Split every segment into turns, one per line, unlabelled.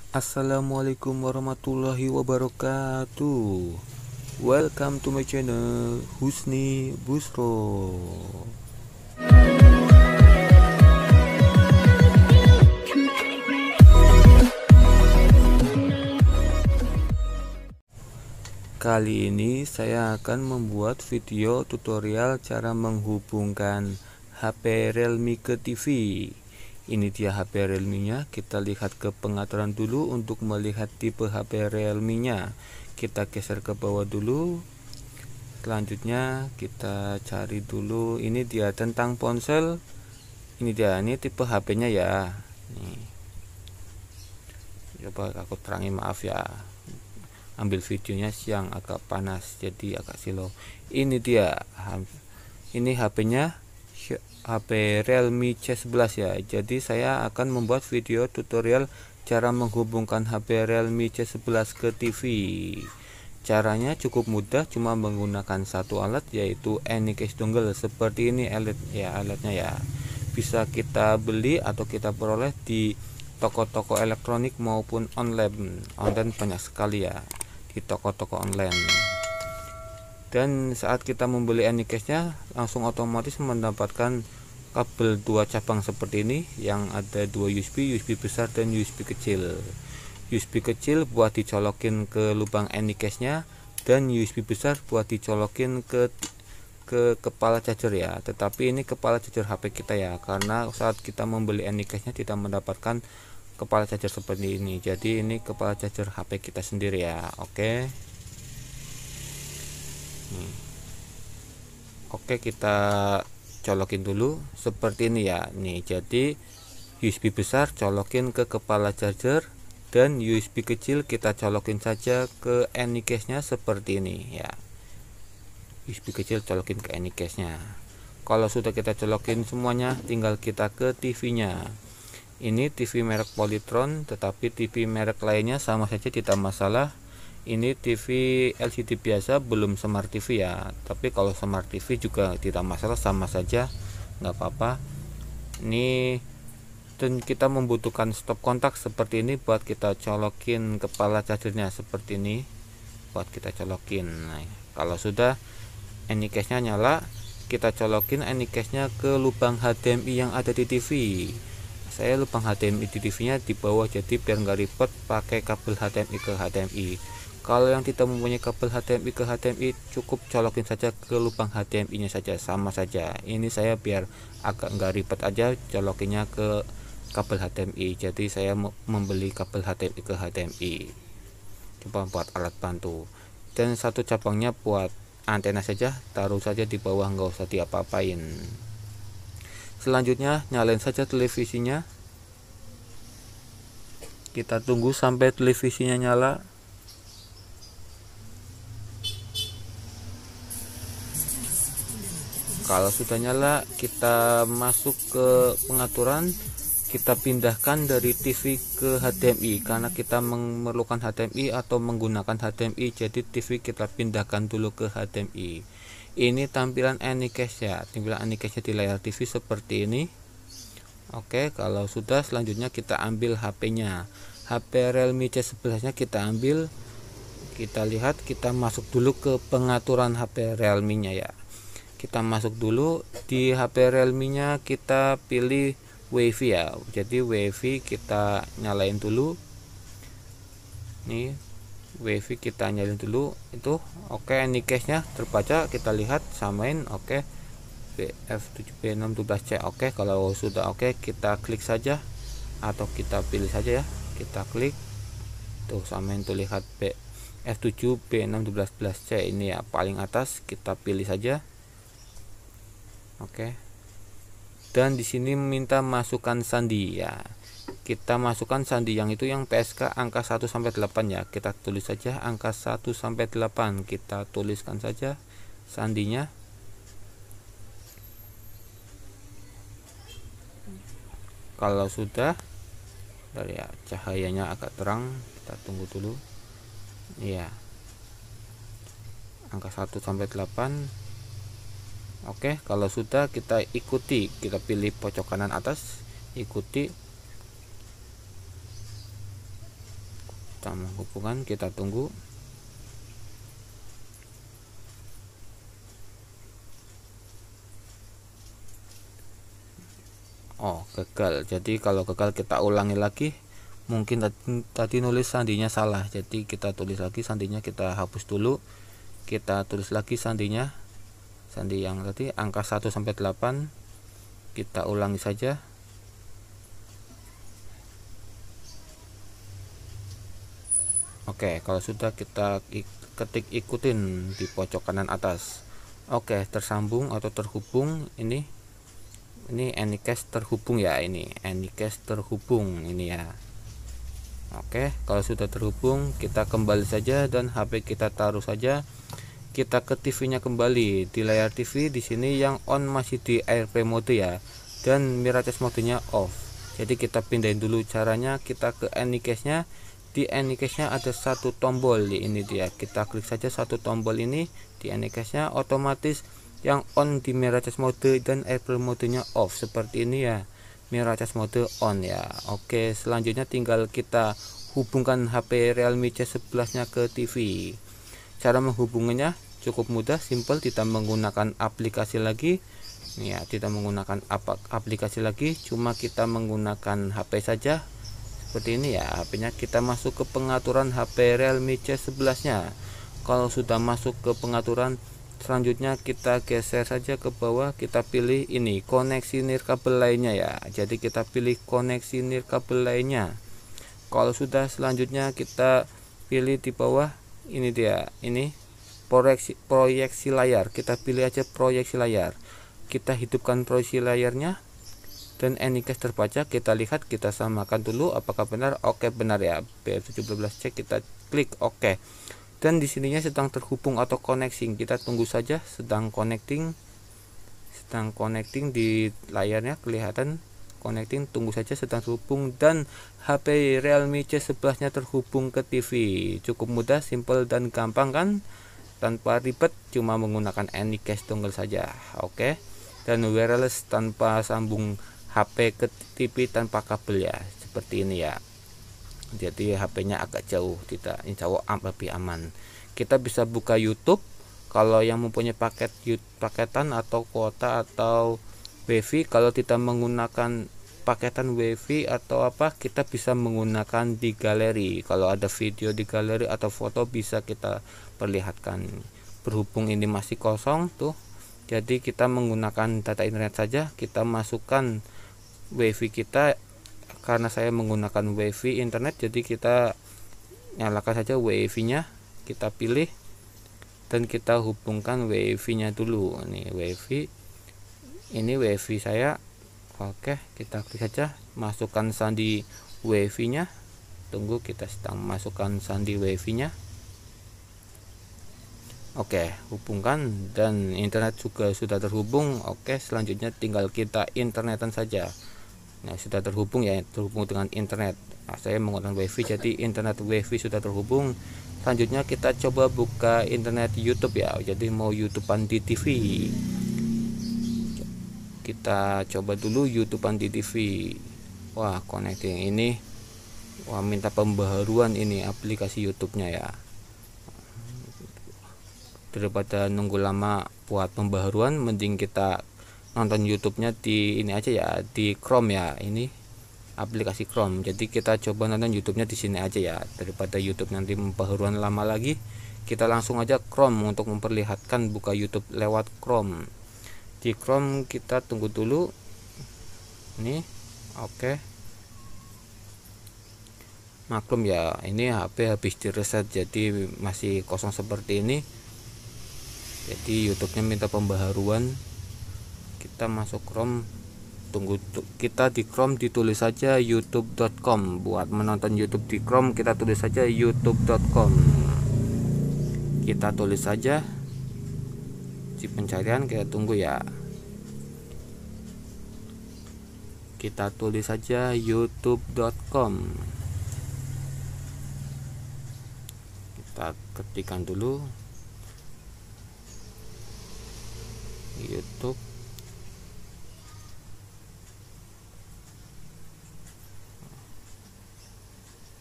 Assalamualaikum warahmatullahi wabarakatuh. Welcome to my channel Husni Busro. Kali ini saya akan membuat video tutorial cara menghubungkan HP Realme ke TV. Ini dia HP Realme-nya. Kita lihat ke pengaturan dulu untuk melihat tipe HP Realme-nya. Kita geser ke bawah dulu. Selanjutnya kita cari dulu. Ini dia tentang ponsel. Ini dia, ini tipe HP-nya ya. Nih. Coba aku terangi, maaf ya. Ambil videonya siang, agak panas jadi agak slow. Ini dia, ini HP-nya, HP Realme C11 ya. Jadi saya akan membuat video tutorial cara menghubungkan HP Realme C11 ke TV. Caranya cukup mudah, cuma menggunakan satu alat, yaitu Anycase dongle. Seperti ini alatnya ya. Bisa kita beli atau kita peroleh di toko-toko elektronik maupun online banyak sekali ya, di toko-toko online. Dan saat kita membeli Anycase-nya, langsung otomatis mendapatkan kabel 2 cabang seperti ini, yang ada 2 USB besar dan USB kecil. USB kecil buat dicolokin ke lubang Anycase-nya, dan USB besar buat dicolokin ke kepala charger ya. Tetapi ini kepala charger HP kita ya, karena saat kita membeli Anycase-nya tidak mendapatkan kepala charger seperti ini. Jadi ini kepala charger HP kita sendiri ya. Oke, kita colokin dulu seperti ini ya. Nih, jadi USB besar colokin ke kepala charger, dan USB kecil kita colokin saja ke Anycase-nya seperti ini ya. USB kecil colokin ke Anycase-nya. Kalau sudah kita colokin semuanya, tinggal kita ke TV-nya. Ini TV merek Polytron, tetapi TV merek lainnya sama saja, tidak masalah. Ini TV LCD biasa, belum Smart TV ya. Tapi kalau Smart TV juga tidak masalah, sama saja, nggak apa-apa. Ini, dan kita membutuhkan stop kontak seperti ini buat kita colokin kepala chargernya seperti ini, buat kita colokin. Nah, kalau sudah Anycase-nya nyala, kita colokin Anycase-nya ke lubang HDMI yang ada di TV. Saya lubang HDMI di TV-nya di bawah, jadi biar nggak ribet pakai kabel HDMI ke HDMI. Kalau yang tidak mempunyai kabel HDMI ke HDMI, cukup colokin saja ke lubang HDMI-nya saja, sama saja. Ini saya biar agak nggak ribet aja colokinnya ke kabel HDMI. Jadi saya membeli kabel HDMI ke HDMI. Coba buat alat bantu. Dan satu cabangnya buat antena saja, taruh saja di bawah, nggak usah diapa-apain. Selanjutnya nyalain saja televisinya. Kita tunggu sampai televisinya nyala. Kalau sudah nyala, kita masuk ke pengaturan. Kita pindahkan dari TV ke HDMI, karena kita memerlukan HDMI atau menggunakan HDMI, jadi TV kita pindahkan dulu ke HDMI. Ini tampilan Anycase ya, tampilan Anycase di layar TV seperti ini. Oke, kalau sudah, selanjutnya kita ambil HP-nya. HP Realme C11 nya kita ambil. Kita lihat, kita masuk dulu ke pengaturan HP Realme nya ya. Kita masuk dulu di HP Realme nya, kita pilih WiFi ya. Jadi WiFi kita nyalain dulu. Nih, WiFi kita nyalain dulu itu. Oke, Anycase-nya terbaca, kita lihat, samain. Oke, BF7B612C. Oke, kalau sudah oke, kita klik saja atau kita pilih saja ya. Kita klik tuh, samain tuh, lihat BF7B612C ini ya, paling atas, kita pilih saja. Oke, dan di sini minta masukkan sandi ya. Kita masukkan sandi yang itu, yang PSK angka 1 sampai 8 ya. Kita tulis saja angka 1 sampai 8. Kita tuliskan saja sandinya. Kalau sudah, dari ya, cahayanya agak terang, kita tunggu dulu. Iya. Angka 1 sampai 8. Oke, kalau sudah, kita ikuti, kita pilih pojok kanan atas, ikuti. kita menghubungkan, kita tunggu. Oh, gagal. Jadi kalau gagal kita ulangi lagi. Mungkin tadi nulis sandinya salah, jadi kita tulis lagi sandinya, kita hapus dulu, kita tulis lagi sandinya, sandi yang tadi angka 1 sampai 8, kita ulangi saja. Oke, kalau sudah kita ketik, ikutin di pojok kanan atas. Oke, tersambung atau terhubung. Ini Anycast terhubung ya, ini Anycast terhubung ini ya. Oke, kalau sudah terhubung, kita kembali saja dan HP kita taruh saja. Kita ke TV-nya kembali. Di layar TV di sini yang on masih di AirPlay mode ya, dan mirrorless modenya off. Jadi kita pindahin dulu caranya. Kita ke Anycast-nya. Di Anycast-nya ada satu tombol, ini dia. Kita klik saja satu tombol ini di Anycast-nya, otomatis yang on di mirrorless mode dan AirPlay modenya off seperti ini ya. Mirrorless mode on ya. Oke, selanjutnya tinggal kita hubungkan HP Realme C11 nya ke TV. Cara menghubunginya cukup mudah, simple, tidak menggunakan aplikasi lagi ya, tidak menggunakan aplikasi lagi, cuma kita menggunakan HP saja seperti ini ya. HP-nya kita masuk ke pengaturan HP Realme C11 nya. Kalau sudah masuk ke pengaturan, selanjutnya kita geser saja ke bawah, kita pilih ini koneksi nirkabel lainnya ya. Jadi kita pilih koneksi nirkabel lainnya. Kalau sudah, selanjutnya kita pilih di bawah, ini dia, ini proyeksi layar. Kita pilih aja proyeksi layar, kita hidupkan proyeksi layarnya dan Anycast terbaca. Kita lihat, kita samakan dulu apakah benar. Oke, benar ya, BF17 cek, kita klik oke. Dan di sininya sedang terhubung atau connecting, kita tunggu saja, sedang connecting di layarnya kelihatan connecting, tunggu saja, sedang terhubung, dan HP Realme C11 nya terhubung ke TV. Cukup mudah, simple dan gampang kan, tanpa ribet, cuma menggunakan Anycast dongle saja. Oke, dan wireless tanpa sambung HP ke TV tanpa kabel ya, seperti ini ya. Jadi HP-nya agak jauh, tidak, insya Allah lebih aman. Kita bisa buka YouTube kalau yang mempunyai paketan atau kuota atau WiFi. Kalau tidak menggunakan paketan WiFi atau apa, kita bisa menggunakan di galeri. Kalau ada video di galeri atau foto bisa kita perlihatkan. Berhubung ini masih kosong tuh, jadi kita menggunakan data internet saja. Kita masukkan WiFi kita. Karena saya menggunakan WiFi internet, jadi kita nyalakan saja WiFi nya, kita pilih dan kita hubungkan WiFi nya dulu. Ini WiFi saya. Oke, kita klik saja, masukkan sandi WiFi nya. Tunggu, kita sedang masukkan sandi WiFi nya. Oke, hubungkan dan internet juga sudah terhubung. Oke, selanjutnya tinggal kita internetan saja. Nah, sudah terhubung ya, terhubung dengan internet. Nah, saya menggunakan WiFi, jadi internet WiFi sudah terhubung. Selanjutnya kita coba buka internet YouTube ya. Jadi mau YouTubean di TV. Kita coba dulu YouTubean di TV. Wah, connecting ini. Wah, minta pembaharuan ini aplikasi YouTube-nya ya. Daripada nunggu lama buat pembaharuan, mending kita nonton YouTube-nya di ini aja ya, di Chrome ya. Ini aplikasi Chrome. Jadi kita coba nonton YouTube-nya di sini aja ya, daripada YouTube nanti pembaharuan lama lagi. Kita langsung aja Chrome untuk memperlihatkan buka YouTube lewat Chrome. Di Chrome kita tunggu dulu. Ini oke. Maklum ya, ini HP habis direset jadi masih kosong seperti ini. Jadi YouTube-nya minta pembaharuan. Kita masuk Chrome, tunggu, kita di Chrome ditulis saja youtube.com. buat menonton YouTube di Chrome kita tulis saja youtube.com. kita tulis saja di pencarian, kita tunggu ya, kita tulis saja youtube.com. kita ketikkan dulu YouTube.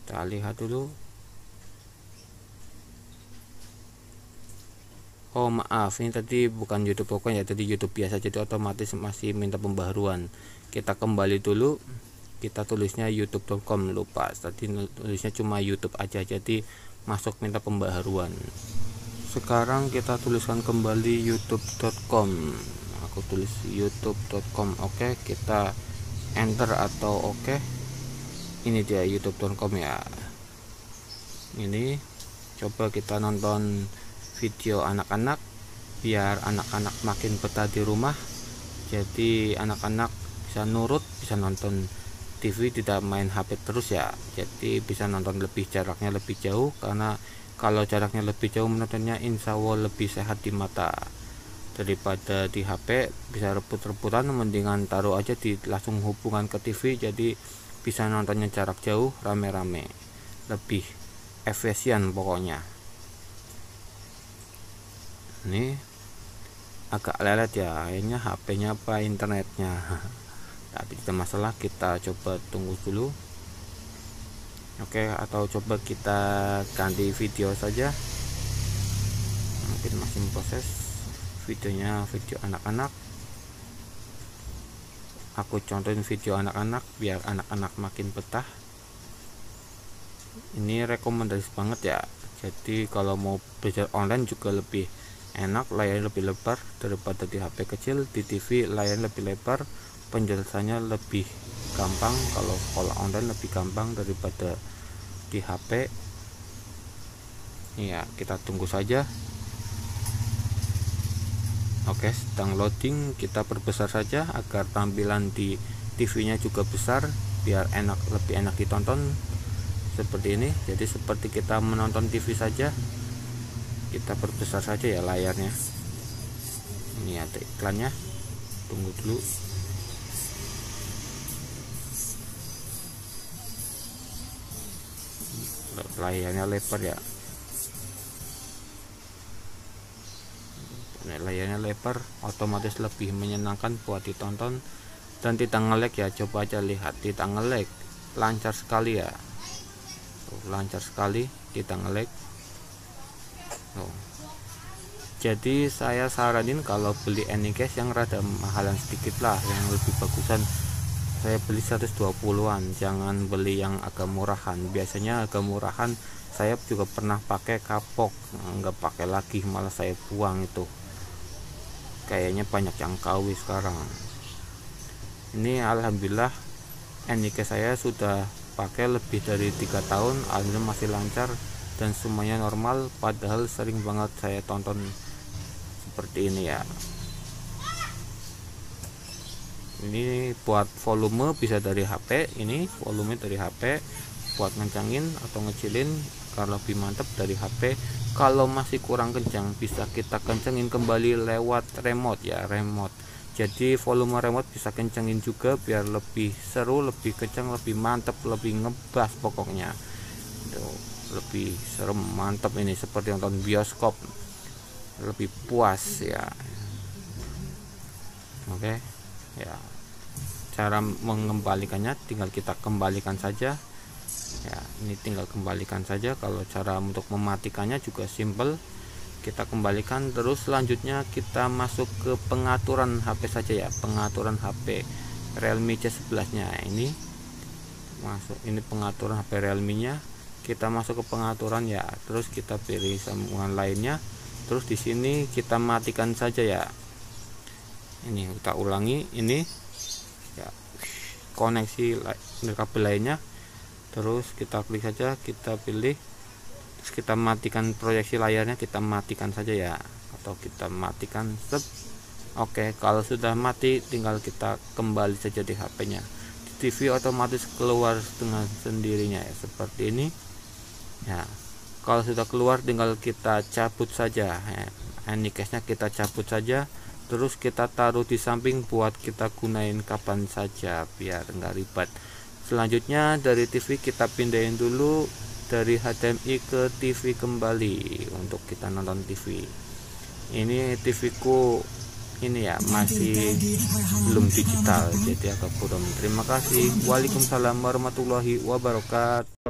Kita lihat dulu Oh maaf, ini tadi bukan YouTube pokoknya ya, tadi YouTube biasa, jadi otomatis masih minta pembaharuan. Kita kembali dulu, kita tulisnya youtube.com, lupa tadi tulisnya cuma YouTube aja, jadi masuk minta pembaharuan. Sekarang kita tuliskan kembali youtube.com, aku tulis youtube.com. Oke, kita enter atau oke. Ini dia youtube.com ya. Ini coba kita nonton video anak-anak biar anak-anak makin betah di rumah, jadi anak-anak bisa nurut, bisa nonton TV, tidak main HP terus ya, jadi bisa nonton lebih, jaraknya lebih jauh, karena kalau jaraknya lebih jauh menontonnya insya Allah lebih sehat di mata daripada di HP bisa rebut-rebutan. Mendingan taruh aja di langsung hubungan ke TV, jadi bisa nontonnya jarak jauh rame-rame, lebih efisien pokoknya. Ini agak lelet ya, akhirnya HP-nya apa internetnya. Tadi ada masalah, kita coba tunggu dulu. Oke, atau coba kita ganti video saja, mungkin masih proses videonya, video anak-anak. Aku contohin video anak-anak biar anak-anak makin betah. Ini rekomendasi banget ya, jadi kalau mau belajar online juga lebih enak, layar lebih lebar daripada di HP kecil. Di TV layar lebih lebar, penjelasannya lebih gampang. Kalau sekolah online lebih gampang daripada di HP. Ya, kita tunggu saja. Oke, sedang loading, kita perbesar saja agar tampilan di TV-nya juga besar, biar lebih enak ditonton. Seperti ini, jadi seperti kita menonton TV saja. Kita perbesar saja ya layarnya. Ini ada iklannya, tunggu dulu. Layarnya lebar ya, layarnya lebar otomatis lebih menyenangkan buat ditonton dan tidak nge-lag ya. Coba aja lihat, tidak nge-lag, lancar sekali ya. Tuh, lancar sekali, tidak nge-lag. Jadi saya saranin kalau beli Anycast yang rada mahalan sedikit lah, yang lebih bagusan. Saya beli 120-an, jangan beli yang agak murahan. Biasanya agak murahan saya juga pernah pakai kapok, nggak pakai lagi, malah saya buang itu. Kayaknya banyak yang KW sekarang. Ini alhamdulillah Anycast saya sudah pakai lebih dari 3 tahun, alhamdulillah masih lancar dan semuanya normal, padahal sering banget saya tonton seperti ini ya. Ini buat volume bisa dari HP, ini volume dari HP, buat ngencangin atau ngecilin kalau lebih mantap dari HP. Kalau masih kurang kencang bisa kita kencangin kembali lewat remote ya, remote. Jadi volume remote bisa kencangin juga biar lebih seru, lebih kencang, lebih mantap, lebih ngebas pokoknya. Tuh, lebih serem, mantap, ini seperti nonton bioskop, lebih puas ya. Oke ya, cara mengembalikannya tinggal kita kembalikan saja ya, ini tinggal kembalikan saja. Kalau cara untuk mematikannya juga simple, kita kembalikan. Terus selanjutnya kita masuk ke pengaturan HP saja ya, pengaturan HP Realme C11 nya. Ini masuk, ini pengaturan HP Realme nya, kita masuk ke pengaturan ya, terus kita pilih sambungan lainnya, terus di sini kita matikan saja ya. Ini kita ulangi, ini ya, koneksi kabel lainnya, terus kita klik saja, kita pilih, terus kita matikan proyeksi layarnya, kita matikan saja ya, atau kita matikan stop. Oke, kalau sudah mati tinggal kita kembali saja di HP-nya. TV otomatis keluar dengan sendirinya ya, seperti ini ya. Kalau sudah keluar tinggal kita cabut saja ya. Anycast-nya kita cabut saja, terus kita taruh di samping buat kita gunain kapan saja biar enggak ribet. Selanjutnya dari TV kita pindahin dulu dari HDMI ke TV kembali untuk kita nonton TV. Ini TV ku ini ya masih belum digital, jadi agak kurang. Terima kasih. Waalaikumsalam warahmatullahi wabarakatuh.